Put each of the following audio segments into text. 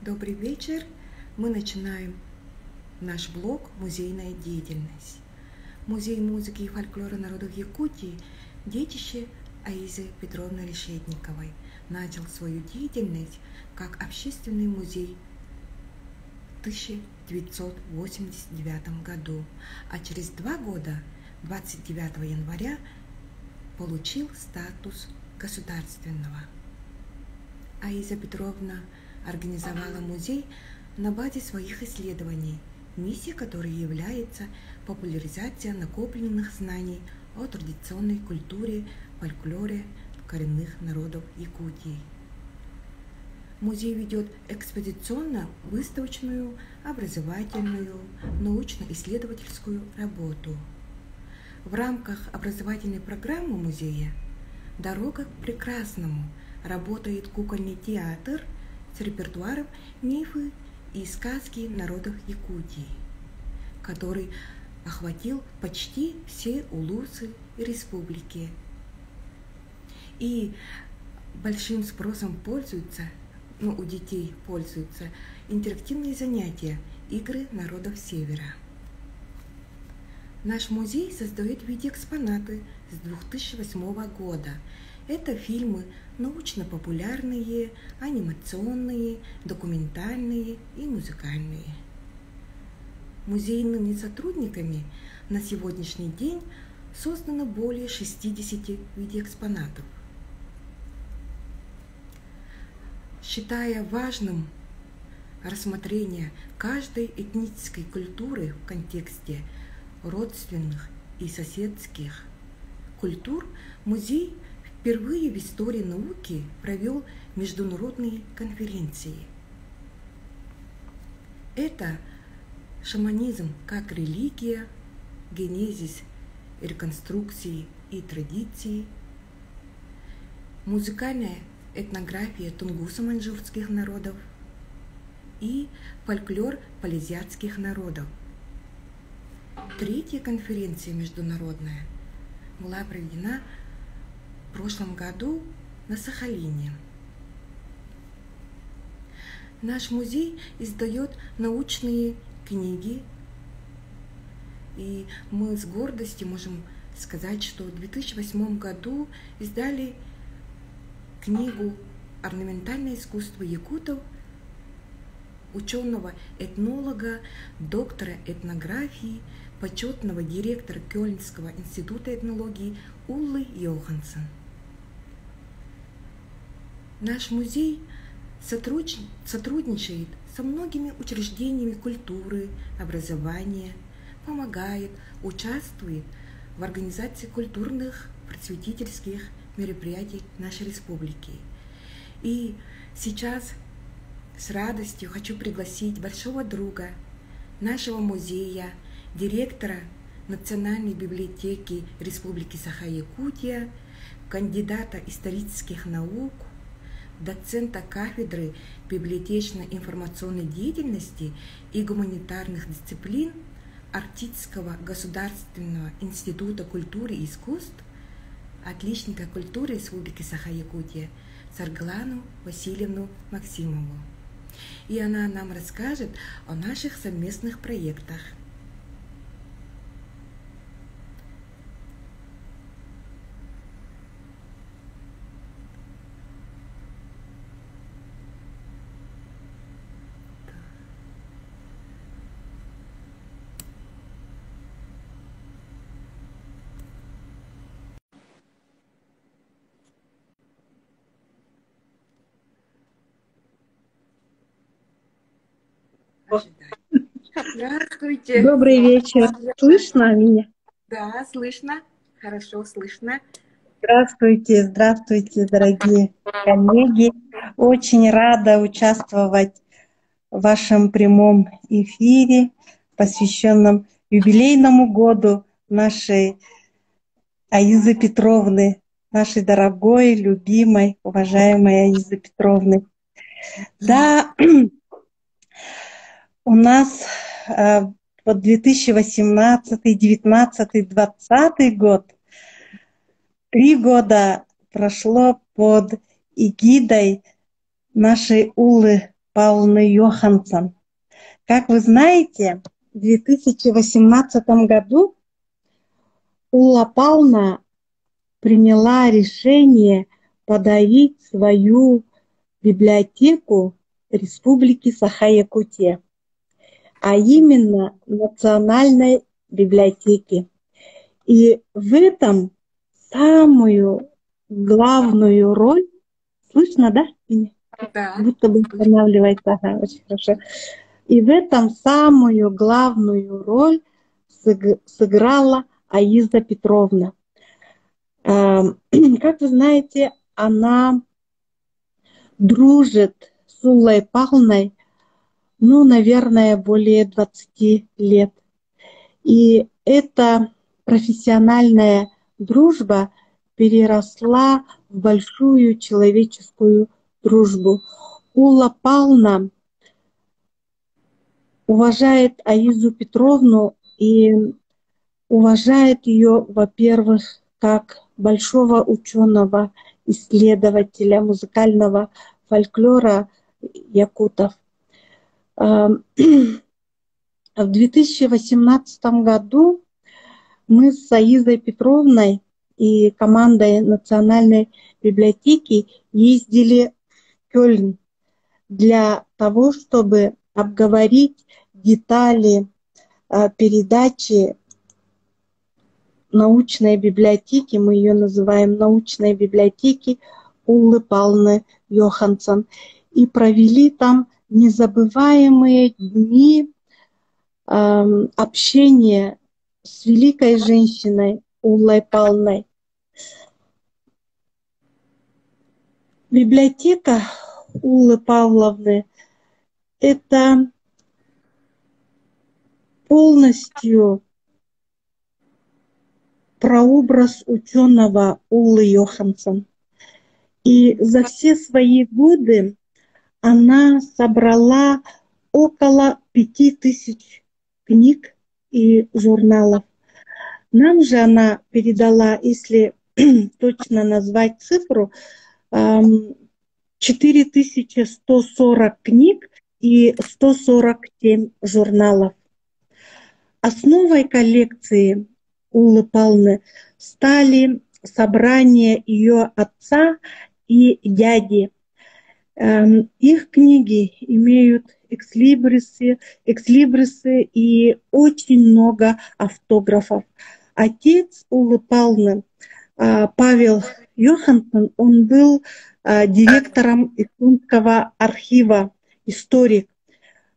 Добрый вечер. Мы начинаем наш блог «Музейная деятельность». Музей музыки и фольклора народов Якутии детище Аизы Петровны Решетниковой начал свою деятельность как общественный музей в 1989 году, а через 2 года, 29 января, получил статус государственного. Аиза Петровна организовала музей на базе своих исследований, миссия которой является популяризация накопленных знаний о традиционной культуре, фольклоре коренных народов Якутии. Музей ведет экспозиционно-выставочную, образовательную, научно-исследовательскую работу. В рамках образовательной программы музея «Дорога к прекрасному» работает кукольный театр с репертуаром «Мифы и сказки народов Якутии», который охватил почти все улусы и республики. И большим спросом у детей пользуются интерактивные занятия «Игры народов Севера». Наш музей создает видеоэкспонаты с 2008 года. Это фильмы научно-популярные, анимационные, документальные и музыкальные. Музейными сотрудниками на сегодняшний день создано более 60 видеоэкспонатов. Считая важным рассмотрение каждой этнической культуры в контексте родственных и соседских культур, музей впервые в истории науки провел международные конференции. Это шаманизм как религия, генезис реконструкции и традиции, музыкальная этнография тунгусо-маньчжурских народов и фольклор полезиатских народов. Третья конференция международная была проведена в прошлом году на Сахалине. Наш музей издает научные книги, и мы с гордостью можем сказать, что в 2008 году издали книгу «Орнаментальное искусство якутов» ученого-этнолога, доктора этнографии, почетного директора Кёльнского института этнологии Уллы Йоханссон. Наш музей сотрудничает со многими учреждениями культуры, образования, помогает, участвует в организации культурных просветительских мероприятий нашей республики. И сейчас с радостью хочу пригласить большого друга нашего музея, директора Национальной библиотеки Республики Саха-Якутия, кандидата исторических наук, доцента кафедры библиотечно-информационной деятельности и гуманитарных дисциплин Арктического государственного института культуры и искусств, отличника культуры Республики Саха-Якутия Сарглану Васильевну Максимову. И она нам расскажет о наших совместных проектах. Здравствуйте. Добрый вечер. Слышно меня? Да, слышно. Хорошо слышно. Здравствуйте, здравствуйте, дорогие коллеги. Очень рада участвовать в вашем прямом эфире, посвященном юбилейному году нашей Аизы Петровны, нашей дорогой, любимой, уважаемой Аизы Петровны. Да, у нас вот 2018, 2019, 2020 год, 3 года прошло под эгидой нашей Уллы Павловны Йоханссон. Как вы знаете, в 2018 году Улла Павловна приняла решение подарить свою библиотеку Республики Саха-Якутия, а именно Национальной библиотеке. И в этом самую главную роль, слышно, да? Да. Будто бы останавливается, ага, очень хорошо. И в этом самую главную роль сыграла Аиза Петровна. Как вы знаете, она дружит с Уллой Павловной, ну, наверное, более 20 лет. И эта профессиональная дружба переросла в большую человеческую дружбу. Улла Павловна уважает Аизу Петровну и уважает ее, во-первых, как большого ученого, исследователя музыкального фольклора якутов. В 2018 году мы с Аизой Петровной и командой Национальной библиотеки ездили в Кёльн для того, чтобы обговорить детали передачи научной библиотеки, мы ее называем научной библиотеки Уллы Павловны Йоханссон, и провели там незабываемые дни общения с великой женщиной Уллой Павловной. Библиотека Уллы Павловны – это полностью прообраз ученого Уллы Йоханссон. И за все свои годы она собрала около 5000 книг и журналов. Нам же она передала, если точно назвать цифру, 4140 книг и 147 журналов. Основой коллекции Уллы Павловны стали собрания ее отца и дяди. Их книги имеют экслибрисы и очень много автографов. Отец Уллы Павловны, Павел Йоханссон, он был директором Икунского архива, историк,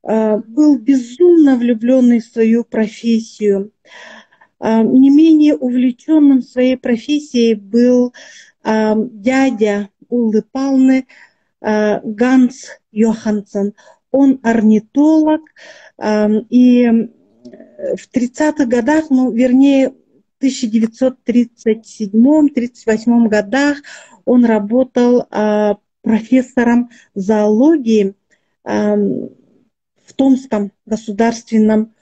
был безумно влюбленный в свою профессию. Не менее увлеченным своей профессией был дядя Уллы Павловны Ганс Йоханссон. Он орнитолог, и в 30-х годах, вернее, в 1937-1938 годах он работал профессором зоологии в Томском государственном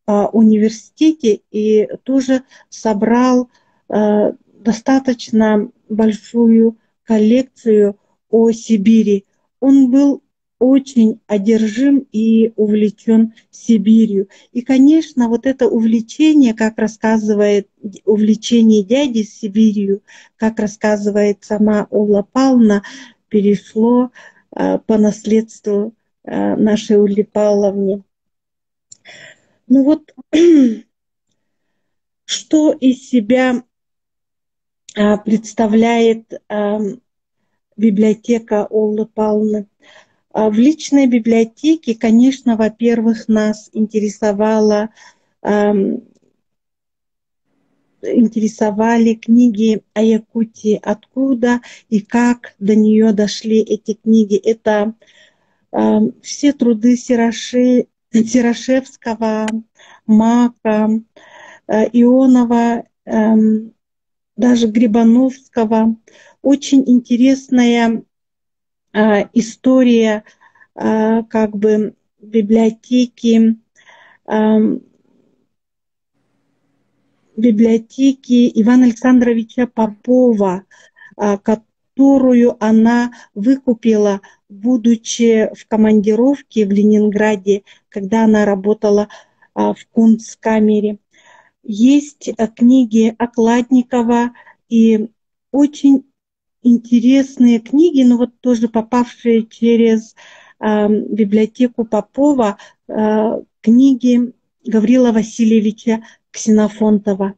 университете и тоже собрал достаточно большую коллекцию о Сибири. Он был очень одержим и увлечен Сибирью. И, конечно, вот это увлечение, как рассказывает увлечение дяди Сибирью, как рассказывает сама Улла Павловна, перешло по наследству нашей Улле Павловне. Ну вот, что из себя представляет библиотека Уллы Павловны? В личной библиотеке, конечно, во-первых, нас интересовали книги о Якутии, откуда и как до нее дошли эти книги. Это все труды Серашевского, Мака, Ионова, даже Грибановского. Очень интересная история как бы библиотеки Ивана Александровича Попова, которую она выкупила будучи в командировке в Ленинграде, когда она работала в Кунсткамере. Есть книги Окладникова и очень интересные книги, но вот тоже попавшие через библиотеку Попова, книги Гаврила Васильевича Ксенофонтова.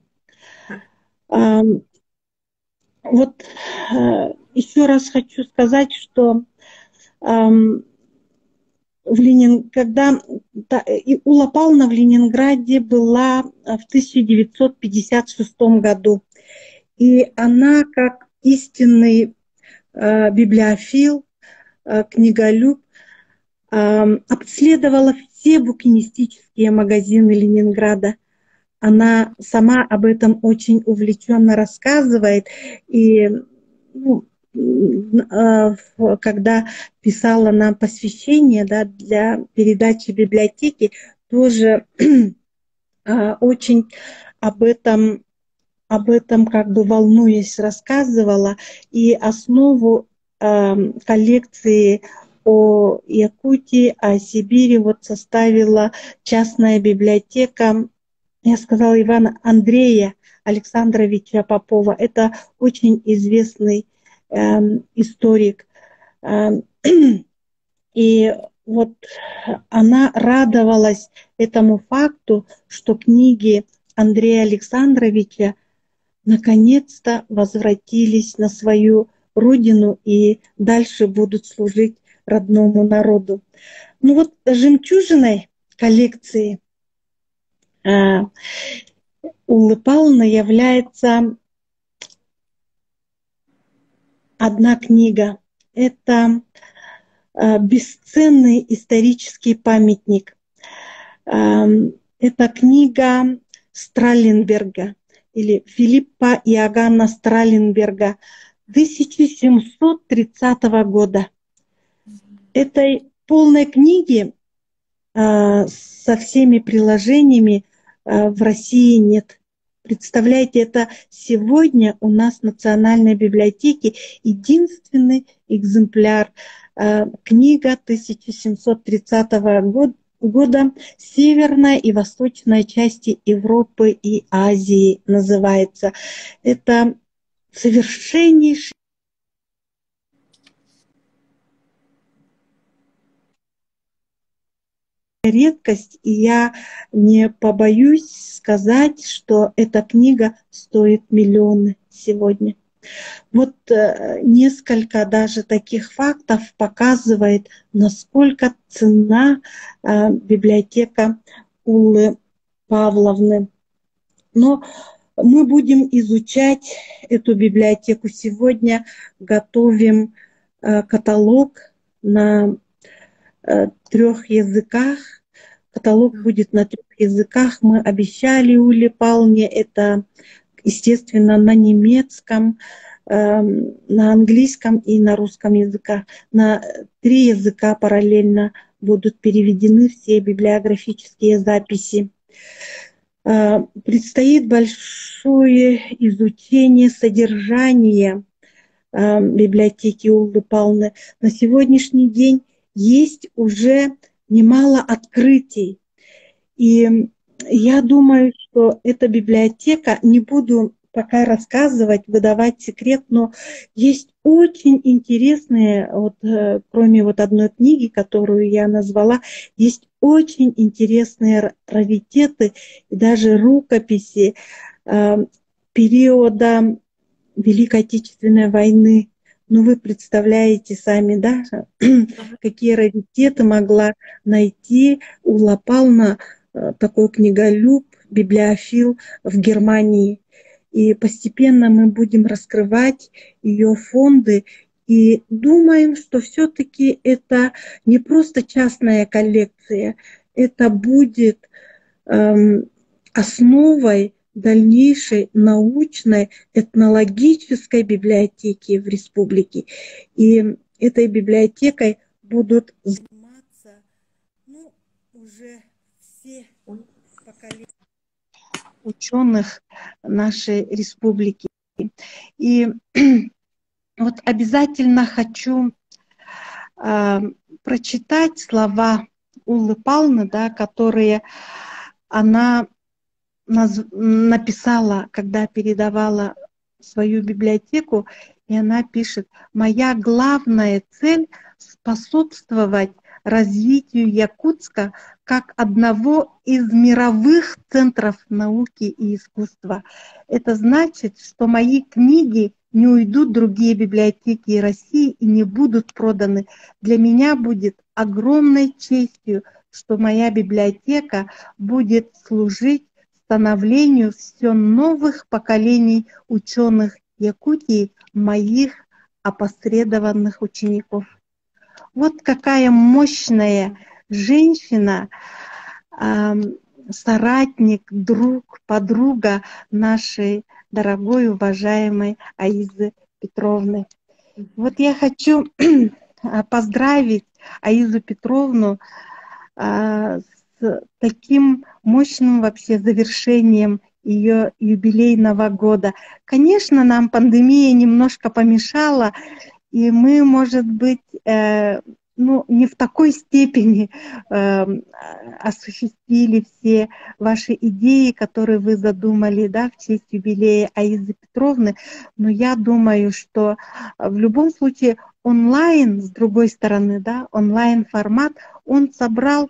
Вот еще раз хочу сказать, что когда Ула Павловна в Ленинграде была в 1956 году, и она, как истинный библиофил, книголюб, обследовала все букинистические магазины Ленинграда. Она сама об этом очень увлеченно рассказывает. И когда писала нам посвящение, да, для передачи библиотеки, тоже очень об этом как бы волнуясь рассказывала. И основу коллекции о Якутии, о Сибири вот составила частная библиотека, я сказала, Ивана Андрея Александровича Попова. Это очень известный историк. И вот она радовалась этому факту, что книги Андрея Александровича наконец-то возвратились на свою родину и дальше будут служить родному народу. Ну вот жемчужиной коллекции Уллы Павловны является одна книга. Это бесценный исторический памятник. Это книга Страленберга или Филиппа Иоганна Страленберга 1730 года. Этой полной книги со всеми приложениями в России нет. Представляете, это сегодня у нас в Национальной библиотеке единственный экземпляр. Книга 1730 года «Северная и восточная части Европы и Азии» называется. Это совершеннейший редкость, и я не побоюсь сказать, что эта книга стоит миллионы сегодня. Вот несколько даже таких фактов показывает, насколько ценна библиотека Уллы Павловны. Но мы будем изучать эту библиотеку сегодня, готовим каталог на 3 языках. Каталог будет на 3 языках. Мы обещали Улле Павловне это, естественно, на немецком, на английском и на русском языках. На 3 языка параллельно будут переведены все библиографические записи. Предстоит большое изучение содержания библиотеки Уллы Павловны. На сегодняшний день есть уже немало открытий. И я думаю, что эта библиотека, не буду пока рассказывать, выдавать секрет, но есть очень интересные, вот, кроме вот одной книги, которую я назвала, есть очень интересные раритеты, даже рукописи периода Великой Отечественной войны. Ну, вы представляете сами, да, какие раритеты могла найти Улла Павловна, такой книголюб, библиофил в Германии. И постепенно мы будем раскрывать ее фонды и думаем, что все-таки это не просто частная коллекция, это будет основой дальнейшей научной этнологической библиотеки в республике. И этой библиотекой будут заниматься уже все поколения ученых нашей республики. И вот обязательно хочу прочитать слова Уллы Палны, да, которые она написала, когда передавала свою библиотеку, и она пишет: «Моя главная цель — способствовать развитию Якутска как одного из мировых центров науки и искусства. Это значит, что мои книги не уйдут в другие библиотеки России и не будут проданы. Для меня будет огромной честью, что моя библиотека будет служить становлению все новых поколений ученых Якутии, моих опосредованных учеников». Вот какая мощная женщина, соратник, друг, подруга нашей дорогой, уважаемой Аизы Петровны. Вот я хочу поздравить Аизу Петровну с таким мощным вообще завершением ее юбилейного года. Конечно, нам пандемия немножко помешала, и мы, может быть, не в такой степени осуществили все ваши идеи, которые вы задумали, да, в честь юбилея Аизы Петровны, но я думаю, что в любом случае онлайн, с другой стороны, да, онлайн-формат, он собрал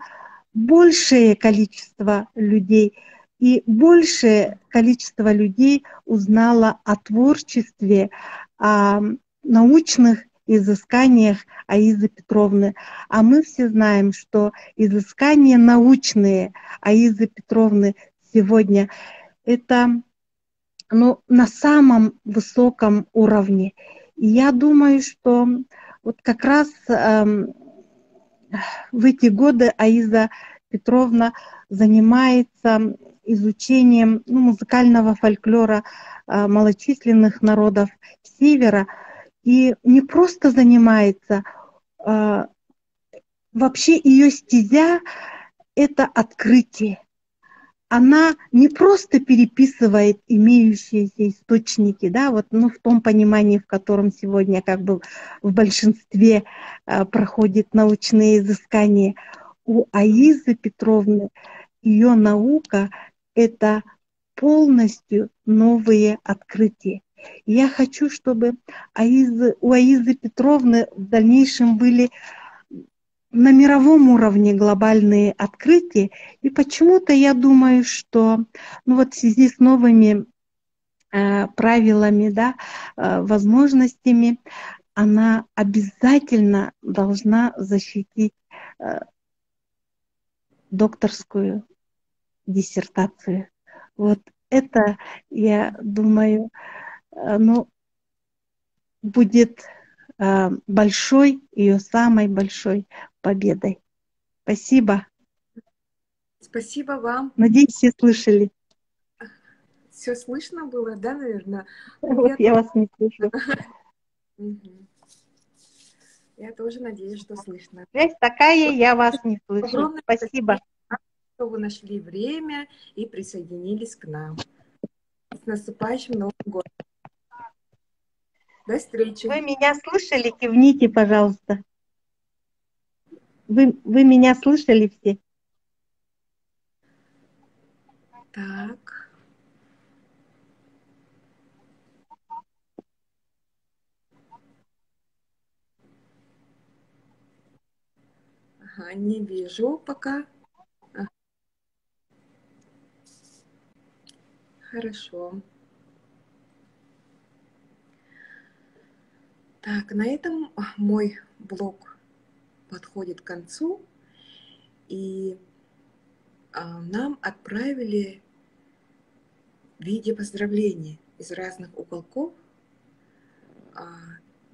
большее количество людей, и большее количество людей узнало о творчестве, о научных изысканиях Аизы Петровны. А мы все знаем, что изыскания научные Аизы Петровны сегодня это на самом высоком уровне. И я думаю, что вот как раз в эти годы Аиза Петровна занимается изучением музыкального фольклора малочисленных народов Севера. И не просто занимается, вообще ее стезя — это открытие. Она не просто переписывает имеющиеся источники, да, в том понимании, в котором сегодня как бы в большинстве проходит научные изыскания. У Аизы Петровны ее наука — это полностью новые открытия. И я хочу, чтобы у Аизы Петровны в дальнейшем были на мировом уровне глобальные открытия. И почему-то я думаю, что в связи с новыми правилами, да, возможностями, она обязательно должна защитить докторскую диссертацию. Вот это, я думаю, будет большой, ее самой большой победой. Спасибо. Спасибо вам. Надеюсь, все слышали. Все слышно было, да, наверное? Вот я вас не слышу. Я тоже надеюсь, что слышно. Связь такая, я вас не слышу. Огромное Спасибо. что вы нашли время и присоединились к нам. С наступающим Новым годом. До встречи. Вы меня слышали? Кивните, пожалуйста. Вы меня слышали все? Так. Ага, не вижу пока. Ага. Хорошо. Так, на этом мой блог подходит к концу. И нам отправили видео поздравления из разных уголков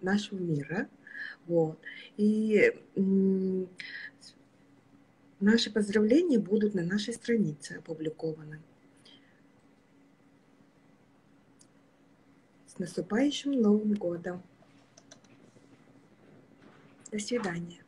нашего мира. Вот. И наши поздравления будут на нашей странице опубликованы. С наступающим Новым годом! До свидания!